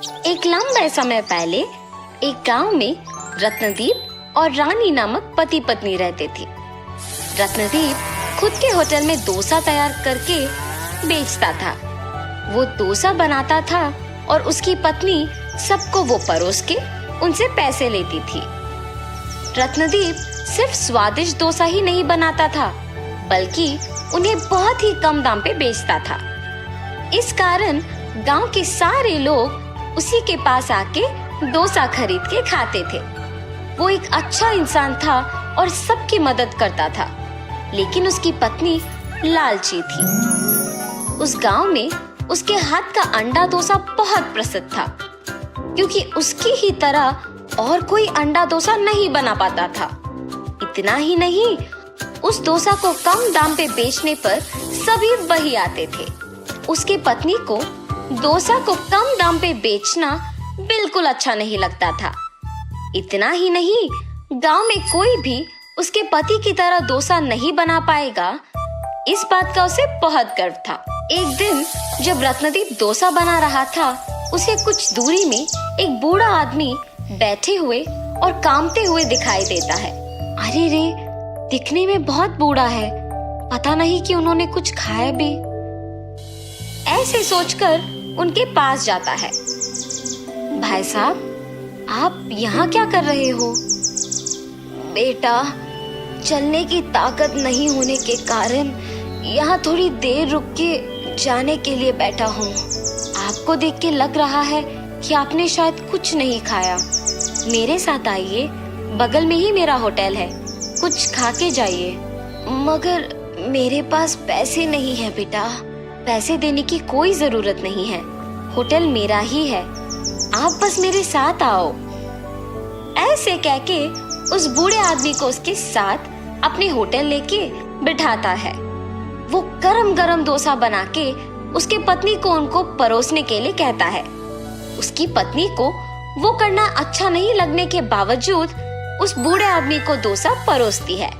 एक लंबे समय पहले एक गांव में रत्नदीप और रानी नामक पति पत्नी रहते थे। रत्नदीप खुद के होटल में डोसा तैयार करके बेचता था। वो डोसा बनाता था और उसकी पत्नी सबको वो परोस के उनसे पैसे लेती थी। रत्नदीप सिर्फ स्वादिष्ट डोसा ही नहीं बनाता था, बल्कि उन्हें बहुत ही कम दाम पे बेचता था। इस कारण गांव के सारे लोग उसी के पास आके डोसा खरीद के खाते थे। वो एक अच्छा इंसान था और सबकी मदद करता था, लेकिन उसकी पत्नी लालची थी। उस गांव में उसके हाथ का अंडा डोसा बहुत प्रसिद्ध था, क्योंकि उसकी ही तरह और कोई अंडा डोसा नहीं बना पाता था। इतना ही नहीं, उस डोसा को कम दाम पे बेचने पर सभी वही आते थे। उसकी पत्नी को डोसा को कम दाम पे बेचना बिल्कुल अच्छा नहीं लगता था। इतना ही नहीं, गांव में कोई भी उसके पति की तरह डोसा नहीं बना पाएगा, इस बात का उसे बहुत गर्व था। एक दिन जब रत्नदीप डोसा बना रहा था, उसे कुछ दूरी में एक बूढ़ा आदमी बैठे हुए और कांपते हुए दिखाई देता है। अरे रे, दिखने में बहुत बूढ़ा है, पता नहीं कि उन्होंने कुछ खाया भी। ऐसे सोचकर उनके पास जाता है। भाई साहब, आप यहाँ क्या कर रहे हो? बेटा, चलने की ताकत नहीं होने के कारण यहाँ थोड़ी देर रुक के जाने के लिए बैठा हूँ। आपको देख के लग रहा है कि आपने शायद कुछ नहीं खाया। मेरे साथ आइए, बगल में ही मेरा होटल है, कुछ खा के जाइए। मगर मेरे पास पैसे नहीं है बेटा। पैसे देने की कोई जरूरत नहीं है, होटल मेरा ही है, आप बस मेरे साथ आओ। ऐसे कह के उस बूढ़े आदमी को उसके साथ अपने होटल लेके बिठाता है। वो गरम गरम डोसा बना के उसके पत्नी को उनको परोसने के लिए कहता है। उसकी पत्नी को वो करना अच्छा नहीं लगने के बावजूद उस बूढ़े आदमी को डोसा परोसती है।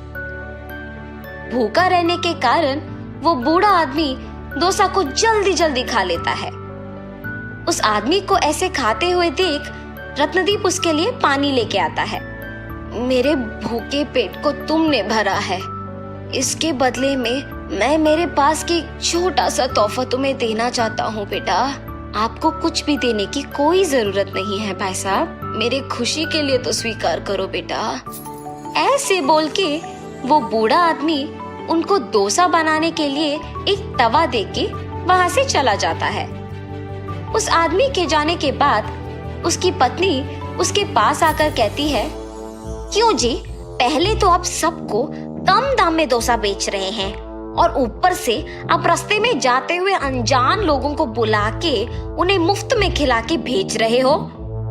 भूखा रहने के कारण वो बूढ़ा आदमी डोसा को जल्दी जल्दी खा लेता है। उस आदमी को ऐसे खाते हुए देख रत्नदीप उसके लिए पानी लेके आता है। मेरे भूखे पेट को तुमने भरा है, इसके बदले में मैं मेरे पास की छोटा सा तोहफा तुम्हें देना चाहता हूँ बेटा। आपको कुछ भी देने की कोई जरूरत नहीं है भाई साहब, मेरे खुशी के लिए तो स्वीकार करो बेटा। ऐसे बोल के वो बूढ़ा आदमी उनको डोसा बनाने के लिए एक तवा देके वहाँ से चला जाता है। उस आदमी के जाने के बाद उसकी पत्नी उसके पास आकर कहती है, क्यों जी, पहले तो आप सबको कम दाम में डोसा बेच रहे हैं और ऊपर से आप रास्ते में जाते हुए अनजान लोगों को बुला के उन्हें मुफ्त में खिला के भेज रहे हो।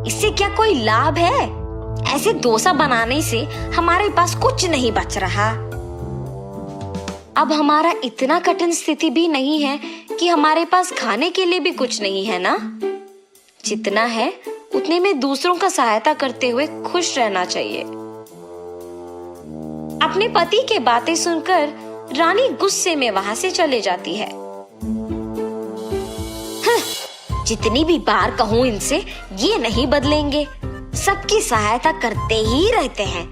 इससे क्या कोई लाभ है? ऐसे डोसा बनाने से हमारे पास कुछ नहीं बच रहा। अब हमारा इतना कठिन स्थिति भी नहीं है कि हमारे पास खाने के लिए भी कुछ नहीं है ना। जितना है उतने में दूसरों का सहायता करते हुए खुश रहना चाहिए। अपने पति के बातें सुनकर रानी गुस्से में वहां से चले जाती है। जितनी भी बार कहूँ इनसे, ये नहीं बदलेंगे, सबकी सहायता करते ही रहते हैं।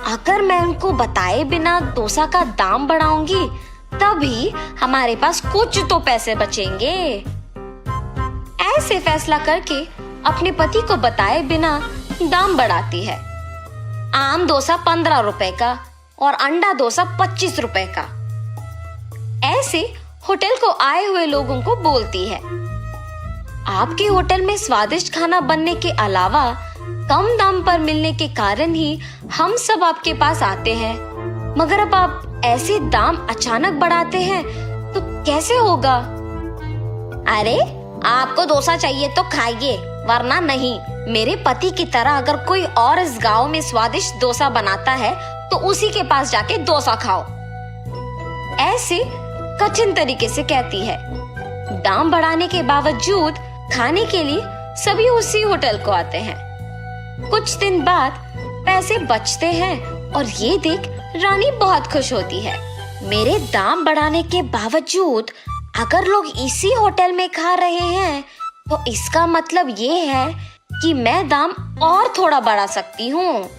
अगर मैं उनको बताए बिना डोसा का दाम बढ़ाऊंगी, तभी हमारे पास कुछ तो पैसे बचेंगे। ऐसे फैसला करके अपने पति को बताए बिना दाम बढ़ाती है। आम डोसा 15 रुपए का और अंडा डोसा 25 रुपए का। ऐसे होटल को आए हुए लोगों को बोलती है, आपके होटल में स्वादिष्ट खाना बनने के अलावा कम दाम पर मिलने के कारण ही हम सब आपके पास आते हैं, मगर अब आप ऐसे दाम अचानक बढ़ाते हैं तो कैसे होगा? अरे, आपको डोसा चाहिए तो खाइए, वरना नहीं। मेरे पति की तरह अगर कोई और इस गांव में स्वादिष्ट डोसा बनाता है तो उसी के पास जाके डोसा खाओ। ऐसे कठिन तरीके से कहती है। दाम बढ़ाने के बावजूद खाने के लिए सभी उसी होटल को आते हैं। कुछ दिन बाद पैसे बचते हैं और ये देख रानी बहुत खुश होती है। मेरे दाम बढ़ाने के बावजूद अगर लोग इसी होटल में खा रहे हैं तो इसका मतलब ये है कि मैं दाम और थोड़ा बढ़ा सकती हूँ।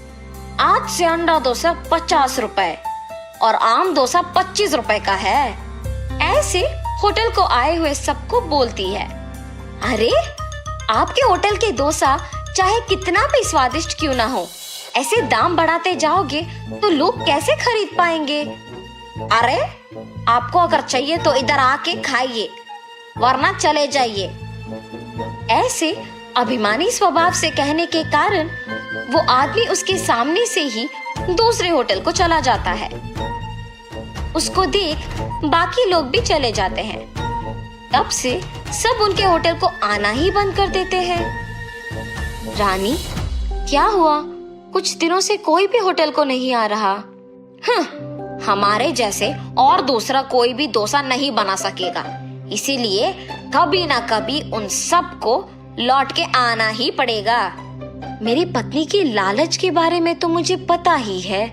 आज से अंडा डोसा 50 रुपए और आम डोसा 25 रुपए का है। ऐसे होटल को आए हुए सबको बोलती है। अरे, आपके होटल के डोसा चाहे कितना भी स्वादिष्ट क्यों ना हो, ऐसे दाम बढ़ाते जाओगे तो लोग कैसे खरीद पाएंगे? अरे, आपको अगर चाहिए तो इधर आके खाइए, वरना चले जाइए। ऐसे अभिमानी स्वभाव से कहने के कारण वो आदमी उसके सामने से ही दूसरे होटल को चला जाता है। उसको देख बाकी लोग भी चले जाते हैं। तब से सब उनके होटल को आना ही बंद कर देते हैं। रानी, क्या हुआ? कुछ दिनों से कोई भी होटल को नहीं आ रहा। हमारे जैसे और दूसरा कोई भी डोसा नहीं बना सकेगा, इसीलिए कभी ना कभी उन सबको लौट के आना ही पड़ेगा। मेरी पत्नी की लालच के बारे में तो मुझे पता ही है।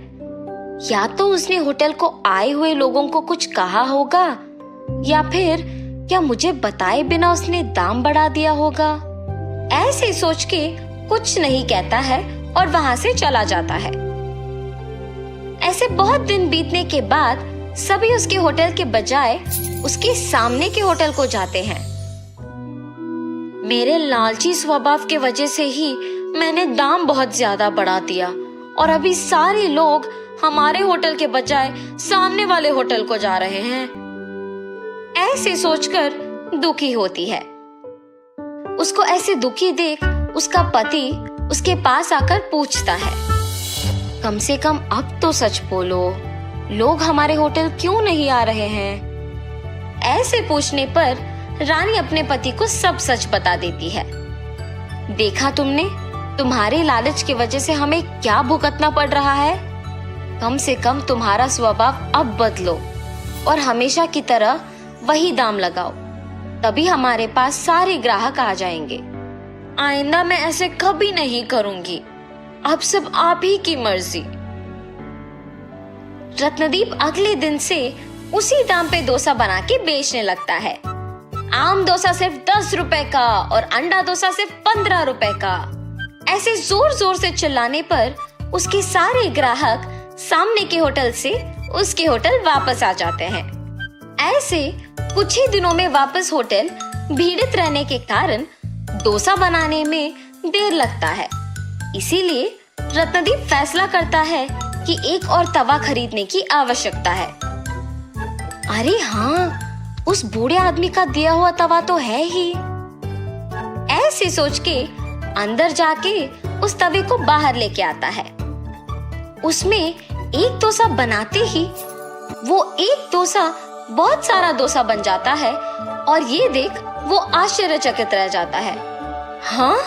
या तो उसने होटल को आए हुए लोगों को कुछ कहा होगा, या फिर क्या मुझे बताए बिना उसने दाम बढ़ा दिया होगा। ऐसे सोच के कुछ नहीं कहता है और वहां से चला जाता है। ऐसे बहुत दिन बीतने के बाद सभी उसके होटल के बजाय उसके सामने के होटल को जाते हैं। मेरे लालची स्वभाव के वजह से ही मैंने दाम बहुत ज्यादा बढ़ा दिया और अभी सारे लोग हमारे होटल के बजाय सामने वाले होटल को जा रहे हैं। ऐसे सोचकर दुखी होती है। उसको ऐसे दुखी देख उसका पति उसके पास आकर पूछता है, कम से कम अब तो सच बोलो, लोग हमारे होटल क्यों नहीं आ रहे हैं? ऐसे पूछने पर रानी अपने पति को सब सच बता देती है। देखा तुमने, तुम्हारी लालच की वजह से हमें क्या भुगतना पड़ रहा है। कम से कम तुम्हारा स्वभाव अब बदलो और हमेशा की तरह वही दाम लगाओ, तभी हमारे पास सारे ग्राहक आ जाएंगे। आइंदा मैं ऐसे कभी नहीं करूंगी। अब सब आप ही की मर्जी। रत्नदीप अगले दिन से उसी दाम पे डोसा बना के बेचने लगता है। आम डोसा सिर्फ 10 रुपए का और अंडा डोसा सिर्फ 15 रुपए का। ऐसे जोर जोर से चिल्लाने पर उसके सारे ग्राहक सामने के होटल से उसके होटल वापस आ जाते हैं। ऐसे कुछ ही दिनों में वापस होटल भीड़ित रहने के कारण डोसा बनाने में देर लगता है। इसीलिए रत्नदीप फैसला करता है कि एक और तवा खरीदने की आवश्यकता है। अरे हाँ, उस बूढ़े आदमी का दिया हुआ तवा तो है ही। ऐसे सोच के अंदर जाके उस तवे को बाहर लेके आता है। उसमें एक डोसा बनाते ही वो एक डोसा बहुत सारा डोसा बन जाता है और ये देख वो आश्चर्यचकित रह जाता है। हाँ,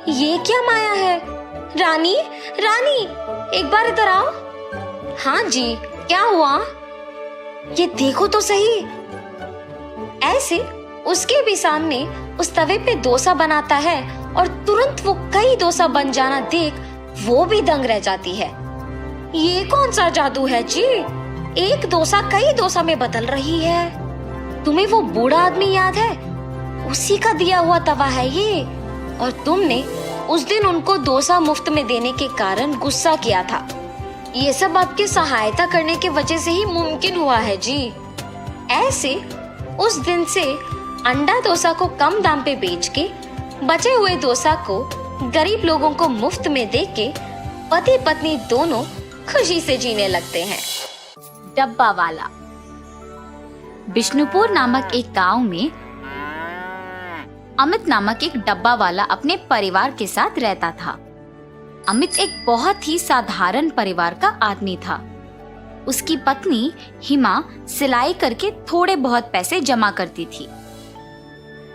ये क्या माया है? रानी, रानी, एक बार इधर आओ। हाँ जी, क्या हुआ? ये देखो तो सही। ऐसे उसके भी सामने उस तवे पे डोसा बनाता है और तुरंत वो कई डोसा बन जाना देख वो भी दंग रह जाती है। ये कौन सा जादू है जी? एक डोसा कई डोसा में बदल रही है। तुम्हें वो बूढ़ा आदमी याद है? उसी का दिया हुआ तवा है ये। और तुमने उस दिन उनको डोसा मुफ्त में देने के कारण गुस्सा किया था। ये सब आपकी सहायता करने की वजह से ही मुमकिन हुआ है जी। ऐसे उस दिन से अंडा डोसा को कम दाम पे बेच के बचे हुए डोसा को गरीब लोगों को मुफ्त में दे के पति पत्नी दोनों खुशी से जीने लगते हैं। डब्बा वाला। बिष्णुपुर नामक एक गांव में अमित नामक एक डब्बा वाला अपने परिवार के साथ रहता था। अमित एक बहुत ही साधारण परिवार का आदमी था। उसकी पत्नी हिमा सिलाई करके थोड़े बहुत पैसे जमा करती थी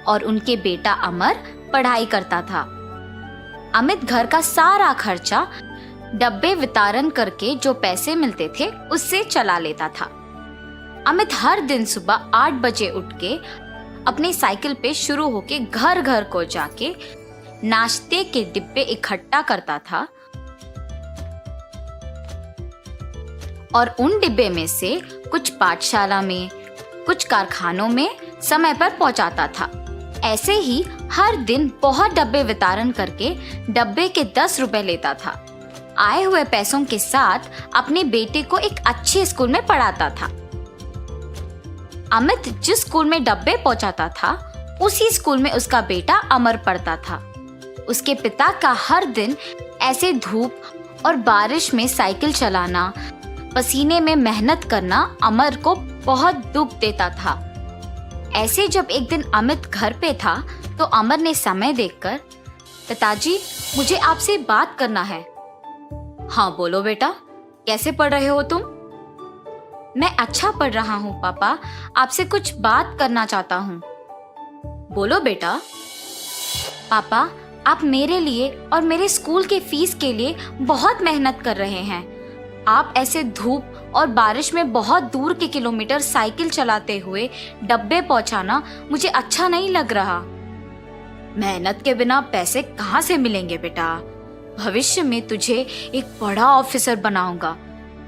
और उनके बेटा अमर पढ़ाई करता था। अमित घर का सारा खर्चा डब्बे वितरण करके जो पैसे मिलते थे उससे चला लेता था। अमित हर दिन सुबह 8 बजे उठ के अपनी साइकिल पे शुरू होके घर घर को जाके नाश्ते के डिब्बे इकट्ठा करता था और उन डिब्बे में से कुछ पाठशाला में, कुछ कारखानों में समय पर पहुंचाता था। ऐसे ही हर दिन बहुत डब्बे वितरण करके डब्बे के 10 रुपए लेता था। आए हुए पैसों के साथ अपने बेटे को एक अच्छे स्कूल में पढ़ाता था। अमित जिस स्कूल में डब्बे पहुंचाता था, उसी स्कूल में उसका बेटा अमर पढ़ता था। उसके पिता का हर दिन ऐसे धूप और बारिश में साइकिल चलाना, पसीने में मेहनत करना अमर को बहुत दुख देता था। ऐसे जब एक दिन अमित घर पे था तो अमर ने समय देखकर, पिताजी मुझे आपसे बात करना है। हाँ बोलो बेटा, कैसे पढ़ रहे हो तुम? मैं अच्छा पढ़ रहा हूँ पापा, आपसे कुछ बात करना चाहता हूँ। बोलो बेटा। पापा, आप मेरे लिए और मेरे स्कूल के फीस के लिए बहुत मेहनत कर रहे हैं। आप ऐसे धूप और बारिश में बहुत दूर के किलोमीटर साइकिल चलाते हुए डब्बे पहुंचाना मुझे अच्छा नहीं लग रहा। मेहनत के बिना पैसे कहाँ से मिलेंगे बेटा? भविष्य में तुझे एक बड़ा ऑफिसर बनाऊंगा।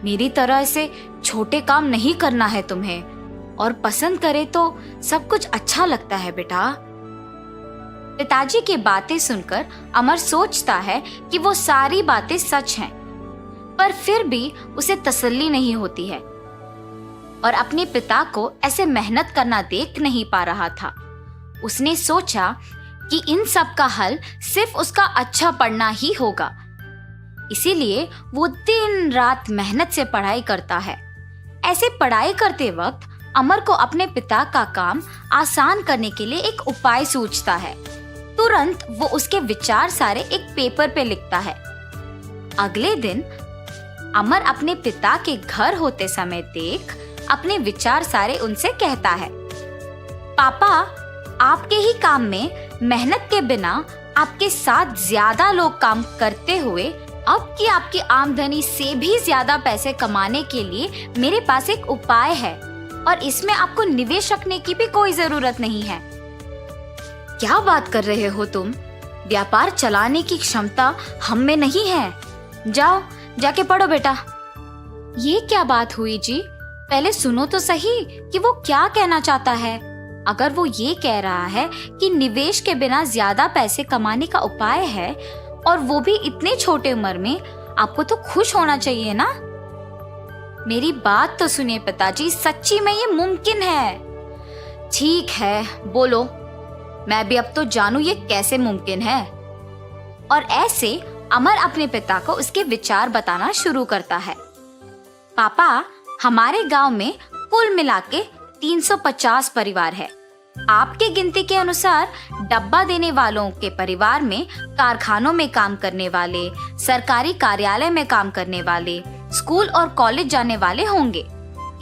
मेरी तरह ऐसे छोटे काम नहीं करना है तुम्हें, और पसंद करे तो सब कुछ अच्छा लगता है बेटा। पिताजी की बातें सुनकर अमर सोचता है कि वो सारी बातें सच हैं, पर फिर भी उसे तसल्ली नहीं होती है और अपने पिता को ऐसे मेहनत करना देख नहीं पा रहा था। उसने सोचा कि इन सब का हल सिर्फ उसका अच्छा पढ़ना ही होगा। इसीलिए वो दिन रात मेहनत से पढ़ाई करता है। ऐसे पढ़ाई करते वक्त अमर को अपने पिता का काम आसान करने के लिए एक उपाय सूझता है। तुरंत वो उसके विचार सारे एक पेपर पे लिखता है। अगले दिन अमर अपने पिता के घर होते समय देख अपने विचार सारे उनसे कहता है, पापा, आपके ही काम में मेहनत के बिना आपके साथ ज्यादा लोग काम करते हुए अब की आपकी आमदनी से भी ज्यादा पैसे कमाने के लिए मेरे पास एक उपाय है, और इसमें आपको निवेश रखने की भी कोई जरूरत नहीं है। क्या बात कर रहे हो तुम? व्यापार चलाने की क्षमता हम में नहीं है। जाओ जाके पढ़ो बेटा। ये क्या बात हुई जी? पहले सुनो तो सही कि वो क्या कहना चाहता है। अगर वो ये कह रहा है कि निवेश के बिना ज्यादा पैसे कमाने का उपाय है, और वो भी इतने छोटे उम्र में, आपको तो खुश होना चाहिए ना। मेरी बात तो सुनिए पिताजी, सच्ची में ये मुमकिन है। ठीक है, बोलो, मैं भी अब तो जानू ये कैसे मुमकिन है। और ऐसे अमर अपने पिता को उसके विचार बताना शुरू करता है। पापा, हमारे गांव में कुल मिला के 350 परिवार है। आपके गिनती के अनुसार डब्बा देने वालों के परिवार में कारखानों में काम करने वाले, सरकारी कार्यालय में काम करने वाले, स्कूल और कॉलेज जाने वाले होंगे।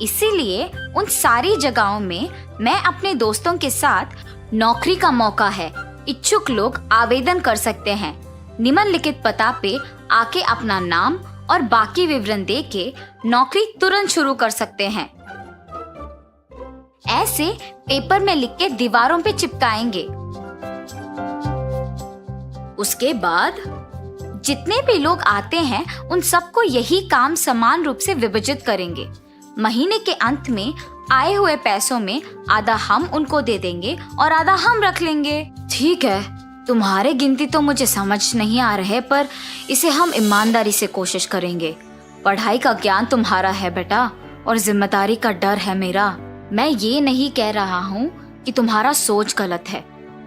इसीलिए उन सारी जगहों में मैं अपने दोस्तों के साथ नौकरी का मौका है। इच्छुक लोग आवेदन कर सकते हैं। निम्नलिखित पता पे आके अपना नाम और बाकी विवरण दे के नौकरी तुरंत शुरू कर सकते हैं। ऐसे पेपर में लिख के दीवारों पे चिपकाएंगे। उसके बाद जितने भी लोग आते हैं उन सबको यही काम समान रूप से विभाजित करेंगे। महीने के अंत में आए हुए पैसों में आधा हम उनको दे देंगे और आधा हम रख लेंगे। ठीक है, तुम्हारे गिनती तो मुझे समझ नहीं आ रहे, पर इसे हम ईमानदारी से कोशिश करेंगे। पढ़ाई का ज्ञान तुम्हारा है बेटा, और जिम्मेदारी का डर है मेरा। मैं ये नहीं कह रहा हूँ कि तुम्हारा सोच गलत है।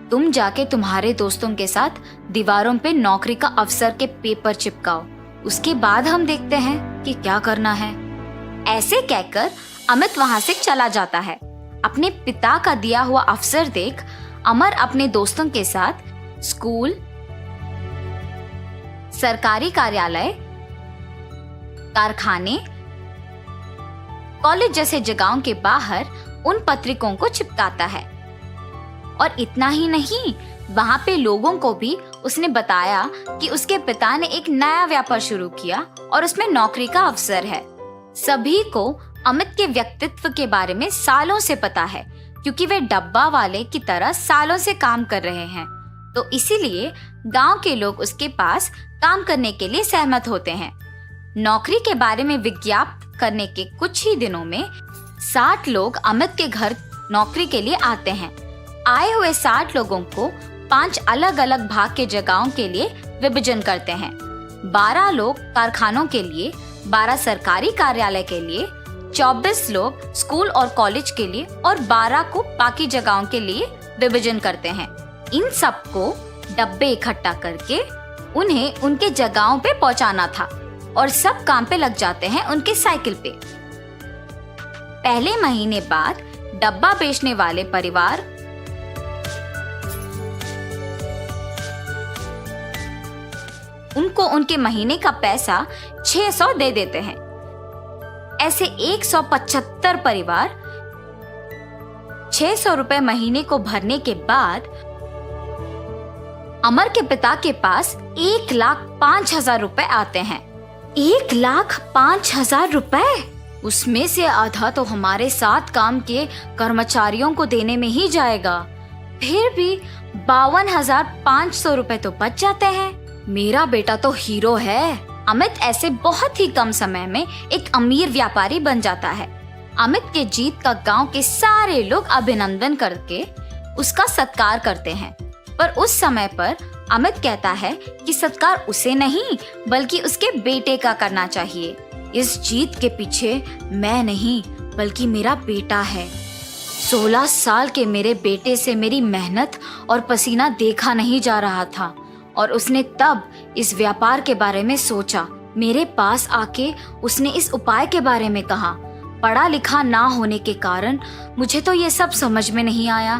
तुम जाके तुम्हारे दोस्तों के साथ दीवारों पे नौकरी का अवसर के पेपर चिपकाओ। उसके बाद हम देखते हैं कि क्या करना है। ऐसे कहकर अमित वहां से चला जाता है। अपने पिता का दिया हुआ अवसर देख अमर अपने दोस्तों के साथ स्कूल, सरकारी कार्यालय, कारखाने, कॉलेज जैसे जगहों के बाहर उन पत्रिकों को चिपकाता है। और इतना ही नहीं, वहां पे लोगों को भी उसने बताया कि उसके पिता ने एक नया व्यापार शुरू किया और उसमें नौकरी का अवसर है। सभी को अमित के व्यक्तित्व के बारे में सालों से पता है, क्योंकि वे डब्बा वाले की तरह सालों से काम कर रहे हैं। तो इसीलिए गांव के लोग उसके पास काम करने के लिए सहमत होते हैं। नौकरी के बारे में विज्ञापन करने के कुछ ही दिनों में 60 लोग अमित के घर नौकरी के लिए आते हैं। आए हुए 60 लोगों को 5 अलग अलग भाग के जगहों के लिए विभाजन करते हैं। 12 लोग कारखानों के लिए, 12 सरकारी कार्यालय के लिए, 24 लोग स्कूल और कॉलेज के लिए और 12 को बाकी जगहों के लिए विभाजन करते हैं। इन सबको डब्बे इकट्ठा करके उन्हें उनके जगहों पे पहुंचाना था और सब काम पे लग जाते हैं उनके साइकिल पे। पहले महीने बाद डब्बा बेचने वाले परिवार उनको उनके महीने का पैसा 600 दे देते हैं। ऐसे 175 परिवार 600 रुपए महीने को भरने के बाद अमर के पिता के पास 1,05,000 रुपए आते हैं। 1,05,000 रुपए? उसमें से आधा तो हमारे साथ काम के कर्मचारियों को देने में ही जाएगा। फिर भी 52,500 रुपए तो बच जाते हैं। मेरा बेटा तो हीरो है। अमित ऐसे बहुत ही कम समय में एक अमीर व्यापारी बन जाता है। अमित के जीत का गांव के सारे लोग अभिनंदन करके उसका सत्कार करते हैं, पर उस समय पर अमित कहता है कि सत्कार उसे नहीं बल्कि उसके बेटे का करना चाहिए। इस जीत के पीछे मैं नहीं बल्कि मेरा बेटा है। 16 साल के मेरे बेटे से मेरी मेहनत और पसीना देखा नहीं जा रहा था और उसने तब इस व्यापार के बारे में सोचा। मेरे पास आके उसने इस उपाय के बारे में कहा। पढ़ा लिखा ना होने के कारण मुझे तो ये सब समझ में नहीं आया,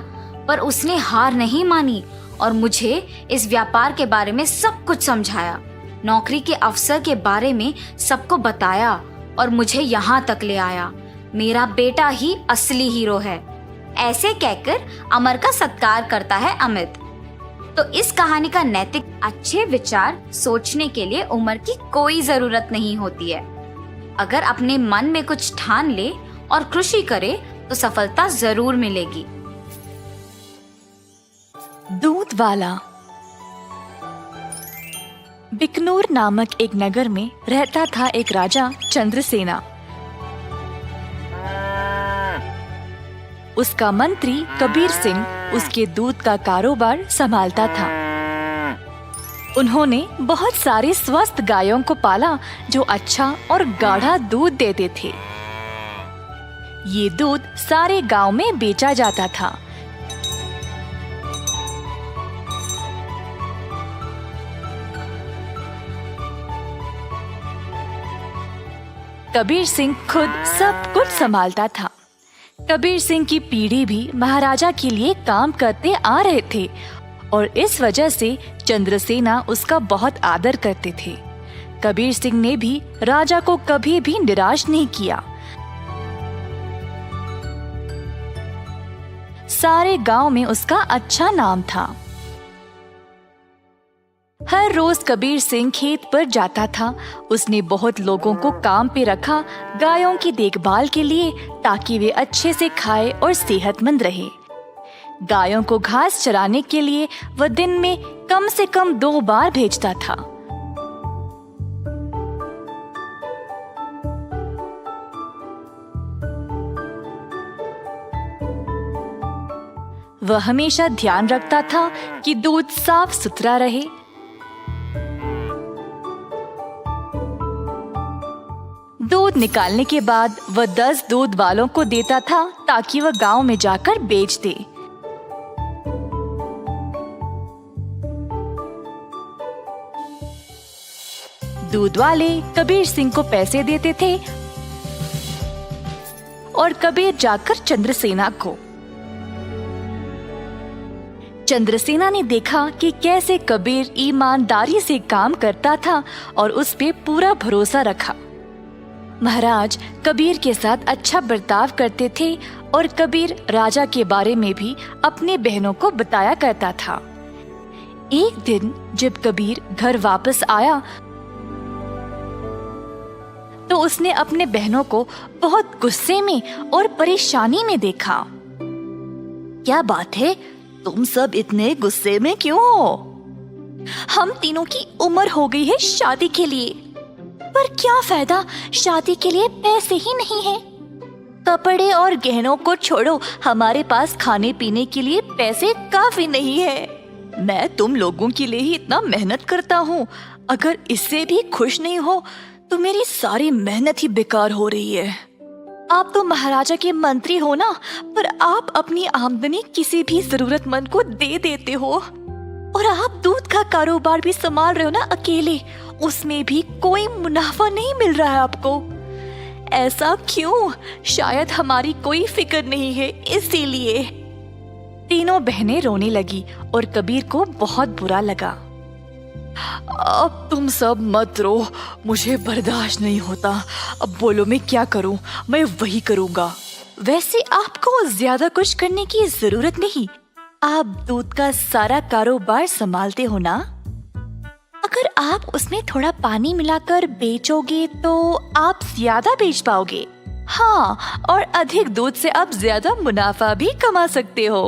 पर उसने हार नहीं मानी और मुझे इस व्यापार के बारे में सब कुछ समझाया, नौकरी के अवसर के बारे में सबको बताया और मुझे यहाँ तक ले आया। मेरा बेटा ही असली हीरो है। ऐसे कहकर अमर का सत्कार करता है अमित। तो इस कहानी का नैतिक अच्छे विचार सोचने के लिए उम्र की कोई जरूरत नहीं होती है। अगर अपने मन में कुछ ठान ले और कृषि करे तो सफलता जरूर मिलेगी। दूध वाला। बिकनूर नामक एक नगर में रहता था एक राजा चंद्रसेना। उसका मंत्री कबीर सिंह उसके दूध का कारोबार संभालता था। उन्होंने बहुत सारे स्वस्थ गायों को पाला जो अच्छा और गाढ़ा दूध देते थे। ये दूध सारे गांव में बेचा जाता था। कबीर सिंह खुद सब कुछ संभालता था। कबीर सिंह की पीढ़ी भी महाराजा के लिए काम करते आ रहे थे और इस वजह से चंद्रसेना उसका बहुत आदर करते थे। कबीर सिंह ने भी राजा को कभी भी निराश नहीं किया। सारे गांव में उसका अच्छा नाम था। हर रोज कबीर सिंह खेत पर जाता था। उसने बहुत लोगों को काम पे रखा गायों की देखभाल के लिए, ताकि वे अच्छे से खाए और सेहतमंद रहे। गायों को घास चराने के लिए वह दिन में कम से कम 2 बार भेजता था। वह हमेशा ध्यान रखता था कि दूध साफ सुथरा रहे। दूध निकालने के बाद वह 10 दूध वालों को देता था ताकि वह गांव में जाकर बेच दे। दूध वाले कबीर सिंह को पैसे देते थे और कबीर जाकर चंद्रसेना को। चंद्रसेना ने देखा कि कैसे कबीर ईमानदारी से काम करता था और उस पे पूरा भरोसा रखा। महाराज कबीर के साथ अच्छा बर्ताव करते थे और कबीर राजा के बारे में भी अपने बहनों को बताया करता था। एक दिन जब कबीर घर वापस आया तो उसने अपने बहनों को बहुत गुस्से में और परेशानी में देखा। क्या बात है, तुम सब इतने गुस्से में क्यों हो? हम तीनों की उम्र हो गई है शादी के लिए, पर क्या फायदा, शादी के लिए पैसे ही नहीं है। कपड़े और गहनों को छोड़ो, हमारे पास खाने पीने के लिए पैसे काफी नहीं है। मैं तुम लोगों के लिए ही इतना मेहनत करता हूँ, अगर इससे भी खुश नहीं हो तो मेरी सारी मेहनत ही बेकार हो रही है। आप तो महाराजा के मंत्री हो ना, पर आप अपनी आमदनी किसी भी जरूरतमंद को दे देते हो। और आप दूध का कारोबार भी संभाल रहे हो ना अकेले, उसमें भी कोई मुनाफा नहीं मिल रहा है आपको। ऐसा क्यों? शायद हमारी कोई फिक्र नहीं है इसीलिए। तीनों बहनें रोने लगी और कबीर को बहुत बुरा लगा। अब तुम सब मत रो, मुझे बर्दाश्त नहीं होता। अब बोलो मैं क्या करूं? मैं वही करूंगा। वैसे आपको ज्यादा कुछ करने की जरूरत नहीं, आप दूध का सारा कारोबार संभालते हो ना। अगर आप उसमें थोड़ा पानी मिलाकर बेचोगे तो आप ज्यादा बेच पाओगे। हाँ, और अधिक दूध से आप ज्यादा मुनाफा भी कमा सकते हो।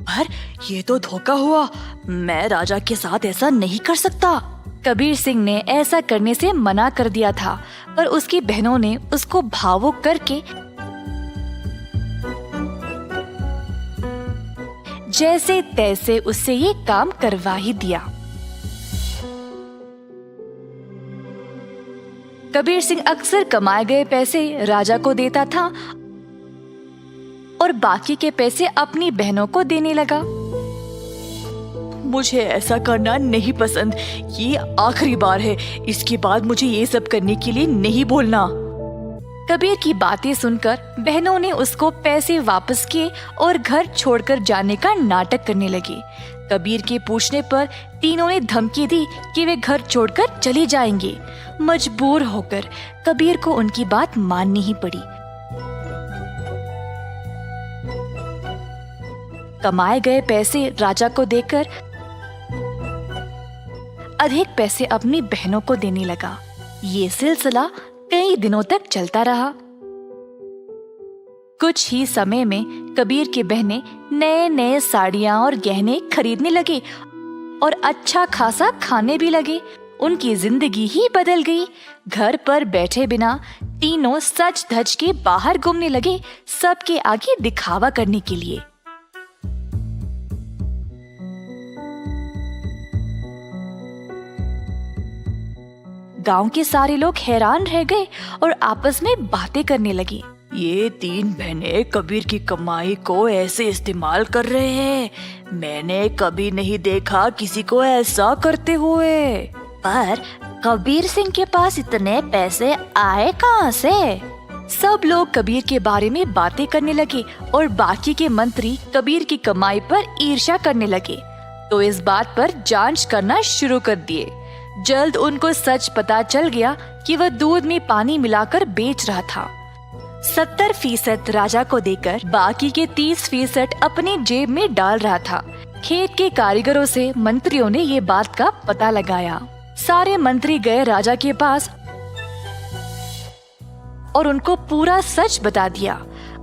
पर ये तो धोखा हुआ, मैं राजा के साथ ऐसा नहीं कर सकता। कबीर सिंह ने ऐसा करने से मना कर दिया था, पर उसकी बहनों ने उसको भावुक करके जैसे तैसे उससे ये काम करवा ही दिया। कबीर सिंह अक्सर कमाए गए पैसे राजा को देता था और बाकी के पैसे अपनी बहनों को देने लगा। मुझे ऐसा करना नहीं पसंद, ये आखिरी बार है, इसके बाद मुझे ये सब करने के लिए नहीं बोलना। कबीर की बातें सुनकर बहनों ने उसको पैसे वापस किए और घर छोड़कर जाने का नाटक करने लगी। कबीर के पूछने पर तीनों ने धमकी दी कि वे घर छोड़कर चले जाएंगे। मजबूर होकर कबीर को उनकी बात माननी ही पड़ी। कमाए गए पैसे राजा को देकर अधिक पैसे अपनी बहनों को देने लगा। ये सिलसिला कई दिनों तक चलता रहा। कुछ ही समय में कबीर की बहनें नए नए साड़ियां और गहने खरीदने लगे और अच्छा खासा खाने भी लगे। उनकी जिंदगी ही बदल गई। घर पर बैठे बिना तीनों सज धज के बाहर घूमने लगे, सबके आगे दिखावा करने के लिए। गांव के सारे लोग हैरान रह गए और आपस में बातें करने लगे। ये तीन बहनें कबीर की कमाई को ऐसे इस्तेमाल कर रहे हैं, मैंने कभी नहीं देखा किसी को ऐसा करते हुए। पर कबीर सिंह के पास इतने पैसे आए कहाँ से? सब लोग कबीर के बारे में बातें करने लगे और बाकी के मंत्री कबीर की कमाई पर ईर्ष्या करने लगे, तो इस बात पर जांच करना शुरू कर दिए। जल्द उनको सच पता चल गया कि वह दूध में पानी मिलाकर बेच रहा था। 70% राजा को देकर बाकी के 30% अपनी जेब में डाल रहा था। खेत के कारीगरों से मंत्रियों ने ये बात का पता लगाया। सारे मंत्री गए राजा के पास और उनको पूरा सच बता दिया।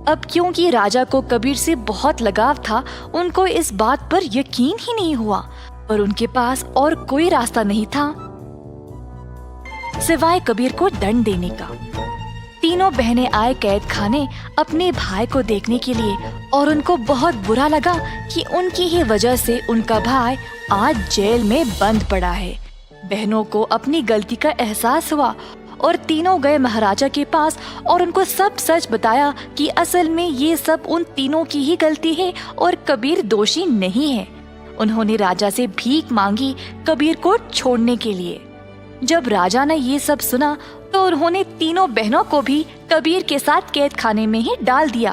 अब क्योंकि राजा को कबीर से बहुत लगाव था, उनको इस बात पर यकीन ही नहीं हुआ, पर उनके पास और कोई रास्ता नहीं था सिवाय कबीर को दंड देने का। तीनों बहनें आए कैद खाने अपने भाई को देखने के लिए और उनको बहुत बुरा लगा कि उनकी ही वजह से उनका भाई आज जेल में बंद पड़ा है। बहनों को अपनी गलती का एहसास हुआ और तीनों गए महाराजा के पास और उनको सब सच बताया कि असल में ये सब उन तीनों की ही गलती है और कबीर दोषी नहीं है। उन्होंने राजा से भीख मांगी कबीर को छोड़ने के लिए। जब राजा ने ये सब सुना तो उन्होंने तीनों बहनों को भी कबीर के साथ कैद खाने में ही डाल दिया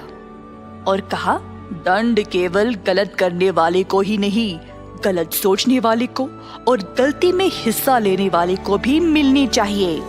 और कहा, दंड केवल गलत करने वाले को ही नहीं, गलत सोचने वाले को और गलती में हिस्सा लेने वाले को भी मिलनी चाहिए।